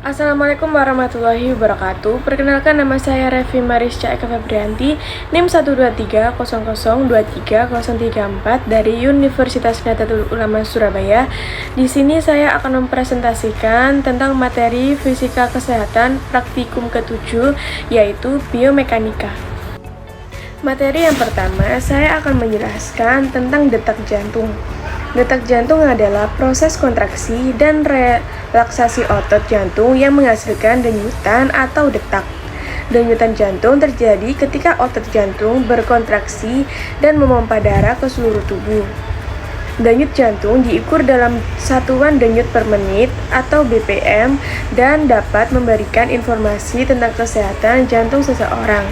Assalamualaikum warahmatullahi wabarakatuh. Perkenalkan, nama saya Revi Marisca Eka Febrianti, NIM 12300023034 dari Universitas Nahdlatul Ulama Surabaya. Di sini saya akan mempresentasikan tentang materi fisika kesehatan praktikum ke-7, yaitu biomekanika. Materi yang pertama, saya akan menjelaskan tentang detak jantung. Detak jantung adalah proses kontraksi dan relaksasi otot jantung yang menghasilkan denyutan atau detak. Denyutan jantung terjadi ketika otot jantung berkontraksi dan memompa darah ke seluruh tubuh. Denyut jantung diukur dalam satuan denyut per menit atau BPM dan dapat memberikan informasi tentang kesehatan jantung seseorang.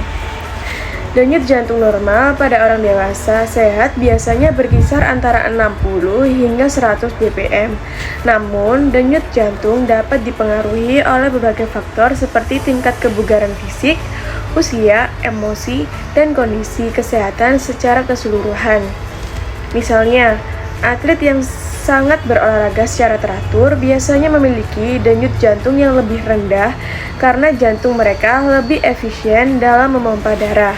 Denyut jantung normal pada orang dewasa sehat biasanya berkisar antara 60 hingga 100 bpm. Namun, denyut jantung dapat dipengaruhi oleh berbagai faktor seperti tingkat kebugaran fisik, usia, emosi, dan kondisi kesehatan secara keseluruhan. Misalnya, atlet yang sangat berolahraga secara teratur biasanya memiliki denyut jantung yang lebih rendah karena jantung mereka lebih efisien dalam memompa darah.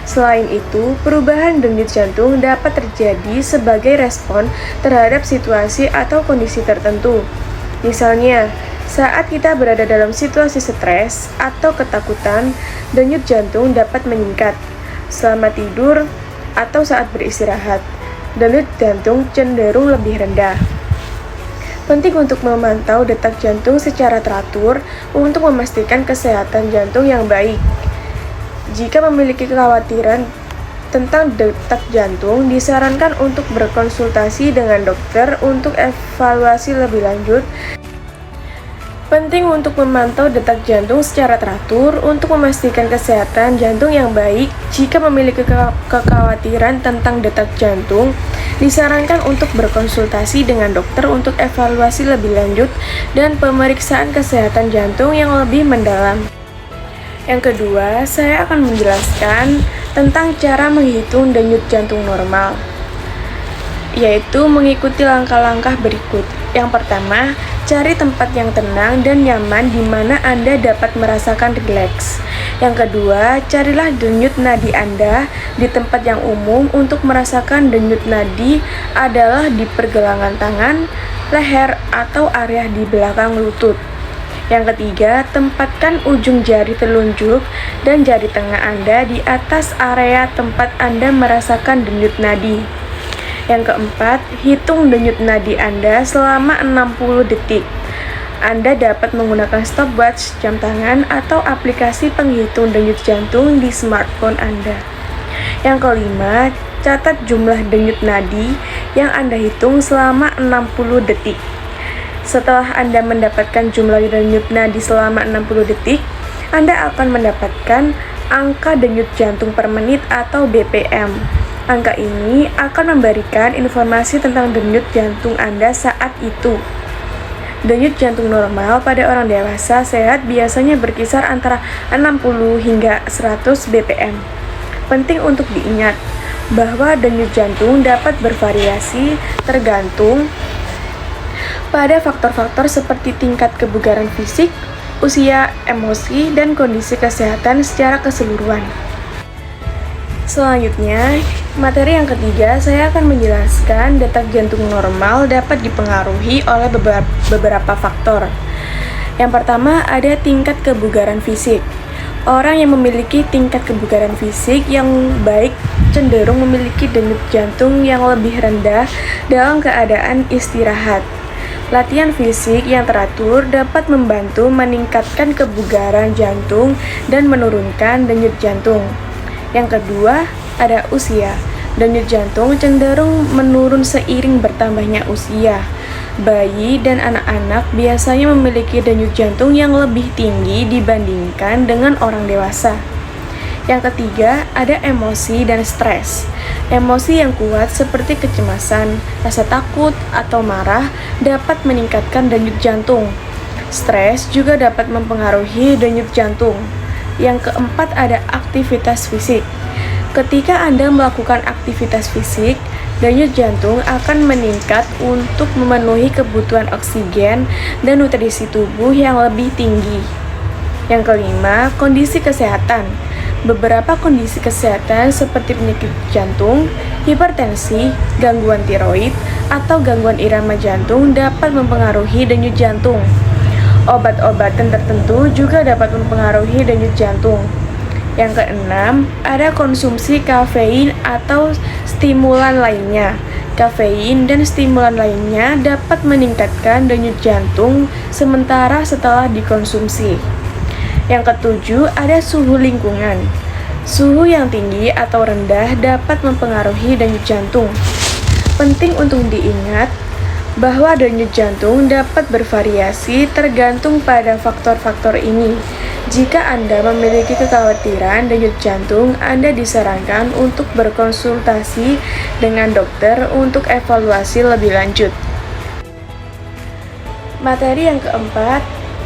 Selain itu, perubahan denyut jantung dapat terjadi sebagai respon terhadap situasi atau kondisi tertentu. Misalnya, saat kita berada dalam situasi stres atau ketakutan, denyut jantung dapat meningkat. Selama tidur atau saat beristirahat, denyut jantung cenderung lebih rendah. Penting untuk memantau detak jantung secara teratur untuk memastikan kesehatan jantung yang baik. Jika memiliki kekhawatiran tentang detak jantung, disarankan untuk berkonsultasi dengan dokter untuk evaluasi lebih lanjut. Penting untuk memantau detak jantung secara teratur untuk memastikan kesehatan jantung yang baik. Jika memiliki kekhawatiran tentang detak jantung, disarankan untuk berkonsultasi dengan dokter untuk evaluasi lebih lanjut dan pemeriksaan kesehatan jantung yang lebih mendalam. Yang kedua, saya akan menjelaskan tentang cara menghitung denyut jantung normal, yaitu mengikuti langkah-langkah berikut. Yang pertama, cari tempat yang tenang dan nyaman di mana Anda dapat merasakan rileks. Yang kedua, carilah denyut nadi Anda di tempat yang umum. Untuk merasakan denyut nadi adalah di pergelangan tangan, leher, atau area di belakang lutut. Yang ketiga, tempatkan ujung jari telunjuk dan jari tengah Anda di atas area tempat Anda merasakan denyut nadi. Yang keempat, hitung denyut nadi Anda selama 60 detik. Anda dapat menggunakan stopwatch, jam tangan, atau aplikasi penghitung denyut jantung di smartphone Anda. Yang kelima, catat jumlah denyut nadi yang Anda hitung selama 60 detik. Setelah Anda mendapatkan jumlah denyut nadi selama 60 detik, Anda akan mendapatkan angka denyut jantung per menit atau BPM. Angka ini akan memberikan informasi tentang denyut jantung Anda saat itu. Denyut jantung normal pada orang dewasa sehat biasanya berkisar antara 60 hingga 100 bpm. Penting untuk diingat bahwa denyut jantung dapat bervariasi tergantung pada faktor-faktor seperti tingkat kebugaran fisik, usia, emosi, dan kondisi kesehatan secara keseluruhan. Selanjutnya, materi yang ketiga, saya akan menjelaskan detak jantung normal dapat dipengaruhi oleh beberapa faktor. Yang pertama, ada tingkat kebugaran fisik. Orang yang memiliki tingkat kebugaran fisik yang baik cenderung memiliki denyut jantung yang lebih rendah dalam keadaan istirahat. Latihan fisik yang teratur dapat membantu meningkatkan kebugaran jantung dan menurunkan denyut jantung. Yang kedua, ada usia. Denyut jantung cenderung menurun seiring bertambahnya usia. Bayi dan anak-anak biasanya memiliki denyut jantung yang lebih tinggi dibandingkan dengan orang dewasa. Yang ketiga, ada emosi dan stres. Emosi yang kuat seperti kecemasan, rasa takut, atau marah dapat meningkatkan denyut jantung. Stres juga dapat mempengaruhi denyut jantung. Yang keempat, ada aktivitas fisik. Ketika Anda melakukan aktivitas fisik, denyut jantung akan meningkat untuk memenuhi kebutuhan oksigen dan nutrisi tubuh yang lebih tinggi. Yang kelima, kondisi kesehatan. Beberapa kondisi kesehatan seperti penyakit jantung, hipertensi, gangguan tiroid, atau gangguan irama jantung dapat mempengaruhi denyut jantung. Obat-obatan tertentu juga dapat mempengaruhi denyut jantung. Yang keenam, ada konsumsi kafein atau stimulan lainnya. Kafein dan stimulan lainnya dapat meningkatkan denyut jantung sementara setelah dikonsumsi. Yang ketujuh, ada suhu lingkungan. Suhu yang tinggi atau rendah dapat mempengaruhi denyut jantung. Penting untuk diingat bahwa denyut jantung dapat bervariasi tergantung pada faktor-faktor ini. Jika Anda memiliki kekhawatiran denyut jantung, Anda disarankan untuk berkonsultasi dengan dokter untuk evaluasi lebih lanjut. Materi yang keempat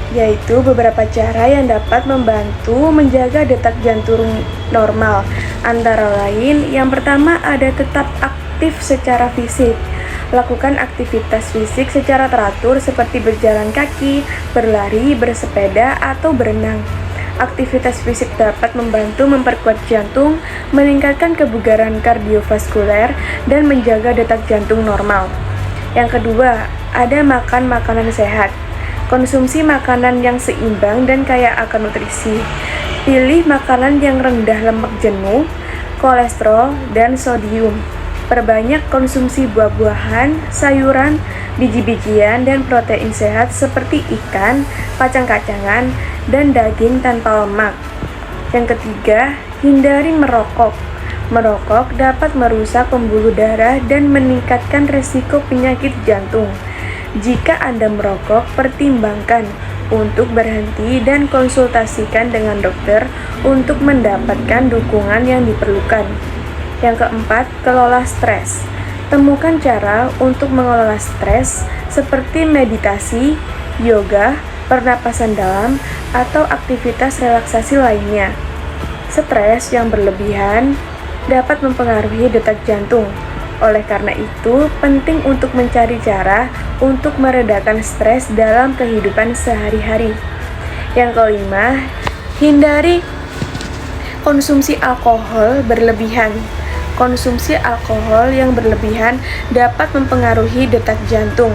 yaitu beberapa cara yang dapat membantu menjaga detak jantung normal. Antara lain, yang pertama ada tetap aktif secara fisik. Lakukan aktivitas fisik secara teratur seperti berjalan kaki, berlari, bersepeda, atau berenang. Aktivitas fisik dapat membantu memperkuat jantung, meningkatkan kebugaran kardiovaskuler, dan menjaga detak jantung normal. Yang kedua, ada makan makanan sehat. Konsumsi makanan yang seimbang dan kaya akan nutrisi. Pilih makanan yang rendah lemak jenuh, kolesterol, dan sodium. Perbanyak konsumsi buah-buahan, sayuran, biji-bijian, dan protein sehat seperti ikan, kacang-kacangan, dan daging tanpa lemak. Yang ketiga, hindari merokok. Merokok dapat merusak pembuluh darah dan meningkatkan resiko penyakit jantung. Jika Anda merokok, pertimbangkan untuk berhenti dan konsultasikan dengan dokter untuk mendapatkan dukungan yang diperlukan. Yang keempat, kelola stres. Temukan cara untuk mengelola stres seperti meditasi, yoga, pernapasan dalam, atau aktivitas relaksasi lainnya. Stres yang berlebihan dapat mempengaruhi detak jantung. Oleh karena itu, penting untuk mencari cara untuk meredakan stres dalam kehidupan sehari-hari. Yang kelima, hindari konsumsi alkohol berlebihan. Konsumsi alkohol yang berlebihan dapat mempengaruhi detak jantung.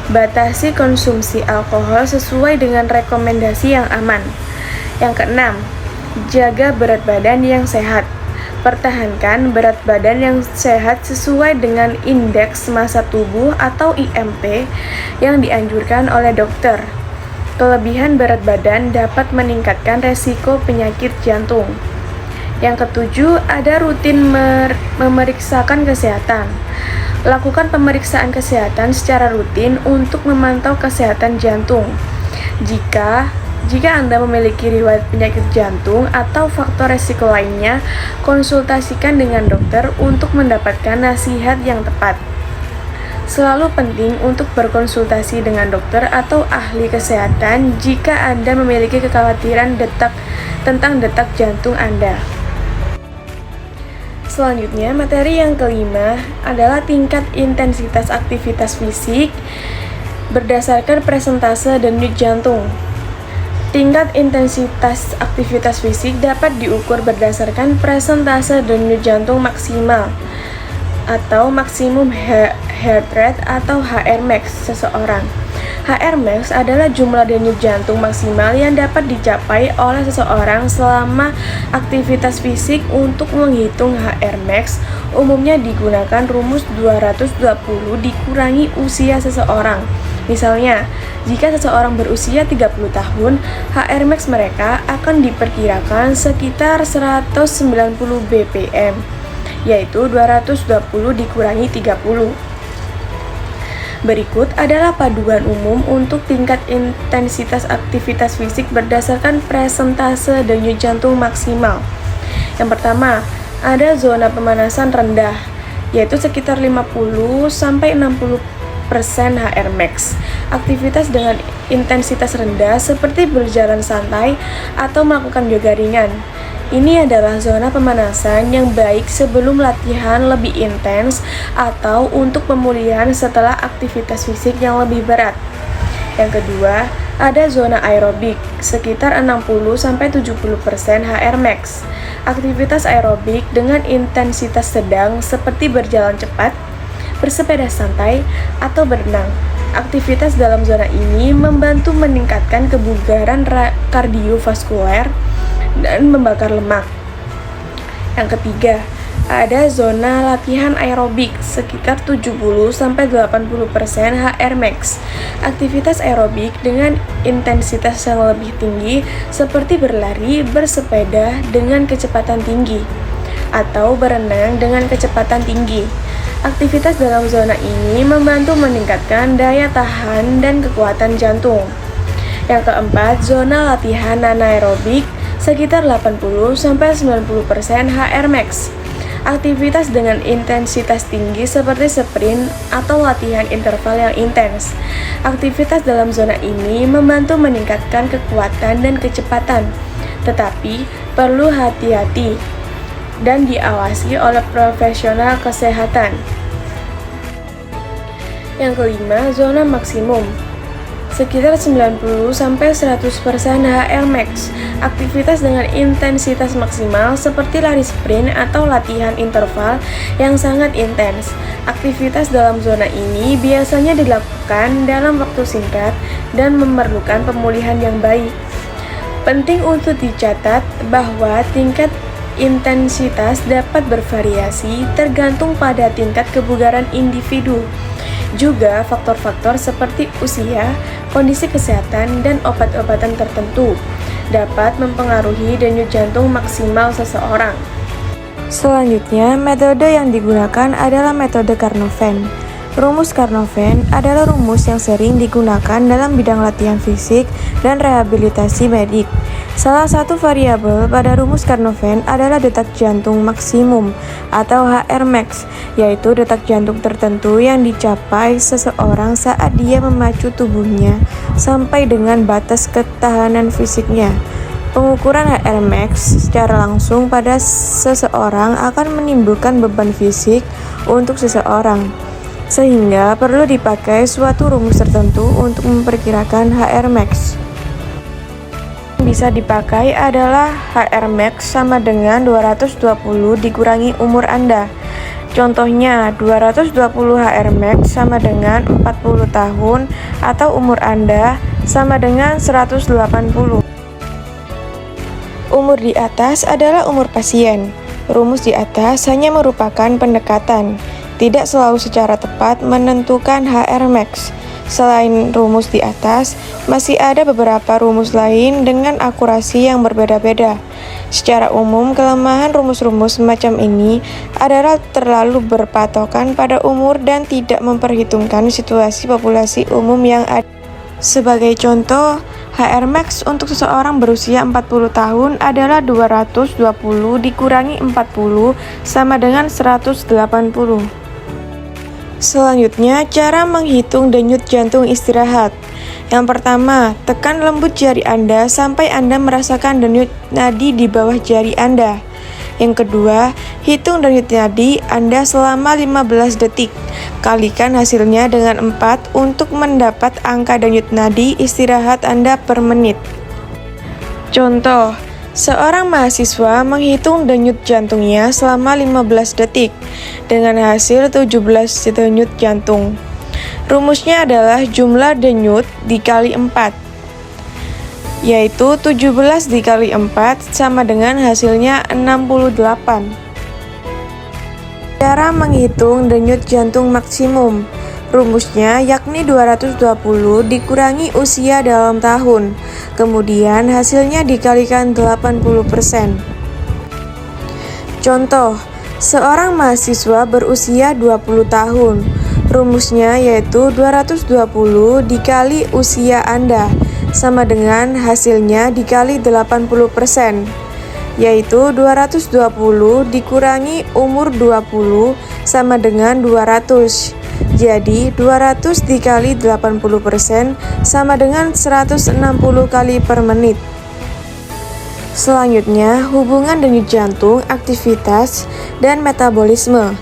Batasi konsumsi alkohol sesuai dengan rekomendasi yang aman. Yang keenam, jaga berat badan yang sehat. Pertahankan berat badan yang sehat sesuai dengan indeks massa tubuh atau IMT yang dianjurkan oleh dokter. Kelebihan berat badan dapat meningkatkan resiko penyakit jantung. Yang ketujuh, ada rutin memeriksakan kesehatan. Lakukan pemeriksaan kesehatan secara rutin untuk memantau kesehatan jantung. Jika Anda memiliki riwayat penyakit jantung atau faktor resiko lainnya, konsultasikan dengan dokter untuk mendapatkan nasihat yang tepat. Selalu penting untuk berkonsultasi dengan dokter atau ahli kesehatan jika Anda memiliki kekhawatiran tentang detak jantung Anda. Selanjutnya, materi yang kelima adalah tingkat intensitas aktivitas fisik berdasarkan persentase denyut jantung. Tingkat intensitas aktivitas fisik dapat diukur berdasarkan persentase denyut jantung maksimal atau maksimum heart rate atau HRmax seseorang. HRmax adalah jumlah denyut jantung maksimal yang dapat dicapai oleh seseorang selama aktivitas fisik. Untuk menghitung HRmax, umumnya digunakan rumus 220 dikurangi usia seseorang. Misalnya, jika seseorang berusia 30 tahun, HRmax mereka akan diperkirakan sekitar 190 bpm, yaitu 220 dikurangi 30. Berikut adalah paduan umum untuk tingkat intensitas aktivitas fisik berdasarkan persentase denyut jantung maksimal. Yang pertama, ada zona pemanasan rendah, yaitu sekitar 50-60 HR max. Aktivitas dengan intensitas rendah seperti berjalan santai atau melakukan yoga ringan. Ini adalah zona pemanasan yang baik sebelum latihan lebih intens atau untuk pemulihan setelah aktivitas fisik yang lebih berat. Yang kedua, ada zona aerobik, sekitar 60-70% HR max. Aktivitas aerobik dengan intensitas sedang seperti berjalan cepat, bersepeda santai, atau berenang. Aktivitas dalam zona ini membantu meningkatkan kebugaran kardiovaskuler dan membakar lemak. Yang ketiga, ada zona latihan aerobik sekitar 70-80% HR max. Aktivitas aerobik dengan intensitas yang lebih tinggi seperti berlari, bersepeda dengan kecepatan tinggi, atau berenang dengan kecepatan tinggi. Aktivitas dalam zona ini membantu meningkatkan daya tahan dan kekuatan jantung. Yang keempat, zona latihan anaerobik sekitar 80-90% HR max. Aktivitas dengan intensitas tinggi seperti sprint atau latihan interval yang intens. Aktivitas dalam zona ini membantu meningkatkan kekuatan dan kecepatan, tetapi perlu hati-hati dan diawasi oleh profesional kesehatan. Yang kelima, zona maksimum sekitar 90-100% HR max. Aktivitas dengan intensitas maksimal seperti lari sprint atau latihan interval yang sangat intens. Aktivitas dalam zona ini biasanya dilakukan dalam waktu singkat dan memerlukan pemulihan yang baik. Penting untuk dicatat bahwa tingkat intensitas dapat bervariasi tergantung pada tingkat kebugaran individu. Juga faktor-faktor seperti usia, kondisi kesehatan, dan obat-obatan tertentu dapat mempengaruhi denyut jantung maksimal seseorang. Selanjutnya, metode yang digunakan adalah metode Carnot-Venn. Rumus Carnot-Venn adalah rumus yang sering digunakan dalam bidang latihan fisik dan rehabilitasi medik. Salah satu variabel pada rumus Carnot-Venn adalah detak jantung maksimum atau HR max, yaitu detak jantung tertentu yang dicapai seseorang saat dia memacu tubuhnya sampai dengan batas ketahanan fisiknya. Pengukuran HR max secara langsung pada seseorang akan menimbulkan beban fisik untuk seseorang, sehingga perlu dipakai suatu rumus tertentu untuk memperkirakan HR max. Bisa dipakai adalah HR max sama dengan 220 dikurangi umur Anda. Contohnya, 220 HR max sama dengan 40 tahun atau umur Anda sama dengan 180. Umur di atas adalah umur pasien. Rumus di atas hanya merupakan pendekatan, tidak selalu secara tepat menentukan HR max. Selain rumus di atas, masih ada beberapa rumus lain dengan akurasi yang berbeda-beda. Secara umum, kelemahan rumus-rumus semacam ini adalah terlalu berpatokan pada umur dan tidak memperhitungkan situasi populasi umum yang ada. Sebagai contoh, HR max untuk seseorang berusia 40 tahun adalah 220 dikurangi 40 sama dengan 180. Selanjutnya, cara menghitung denyut jantung istirahat. Yang pertama, tekan lembut jari Anda sampai Anda merasakan denyut nadi di bawah jari Anda. Yang kedua, hitung denyut nadi Anda selama 15 detik. Kalikan hasilnya dengan 4 untuk mendapat angka denyut nadi istirahat Anda per menit. Contoh, seorang mahasiswa menghitung denyut jantungnya selama 15 detik dengan hasil 17 denyut jantung. Rumusnya adalah jumlah denyut dikali 4, yaitu 17 dikali 4 sama dengan hasilnya 68. Cara menghitung denyut jantung maksimum. Rumusnya yakni 220 dikurangi usia dalam tahun, kemudian hasilnya dikalikan 80%. Contoh, seorang mahasiswa berusia 20 tahun. Rumusnya yaitu 220 dikali usia Anda, sama dengan hasilnya dikali 80%, yaitu 220 dikurangi umur 20 sama dengan 200. Jadi 200 dikali 80% sama dengan 160 kali per menit. Selanjutnya, hubungan denyut jantung, aktivitas, dan metabolisme.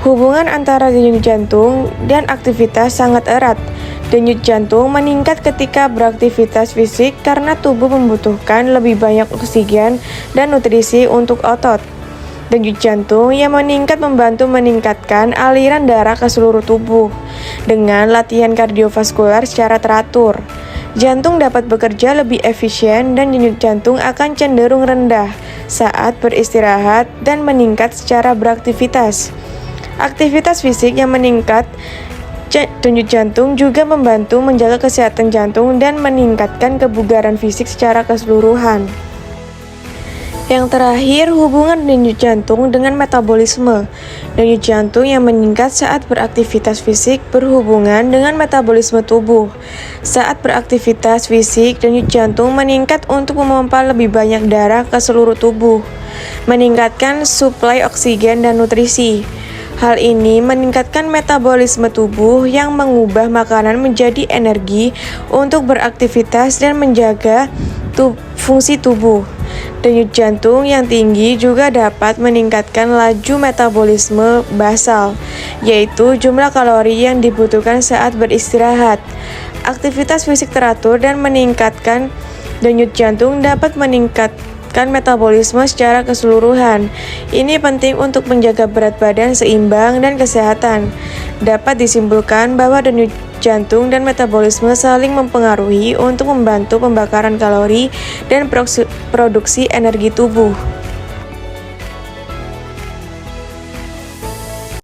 Hubungan antara denyut jantung dan aktivitas sangat erat. Denyut jantung meningkat ketika beraktivitas fisik karena tubuh membutuhkan lebih banyak oksigen dan nutrisi untuk otot. Denyut jantung yang meningkat membantu meningkatkan aliran darah ke seluruh tubuh dengan latihan kardiovaskular secara teratur. Jantung dapat bekerja lebih efisien dan denyut jantung akan cenderung rendah saat beristirahat dan meningkat secara beraktivitas. Aktivitas fisik yang meningkat denyut jantung juga membantu menjaga kesehatan jantung dan meningkatkan kebugaran fisik secara keseluruhan. Yang terakhir, hubungan denyut jantung dengan metabolisme. Denyut jantung yang meningkat saat beraktivitas fisik berhubungan dengan metabolisme tubuh. Saat beraktivitas fisik, denyut jantung meningkat untuk memompa lebih banyak darah ke seluruh tubuh, meningkatkan suplai oksigen dan nutrisi. Hal ini meningkatkan metabolisme tubuh yang mengubah makanan menjadi energi untuk beraktivitas dan menjaga fungsi tubuh. Denyut jantung yang tinggi juga dapat meningkatkan laju metabolisme basal, yaitu jumlah kalori yang dibutuhkan saat beristirahat. Aktivitas fisik teratur dan meningkatkan denyut jantung dapat meningkatkan metabolisme secara keseluruhan. Ini penting untuk menjaga berat badan seimbang dan kesehatan. Dapat disimpulkan bahwa denyut jantung dan metabolisme saling mempengaruhi untuk membantu pembakaran kalori dan produksi energi tubuh.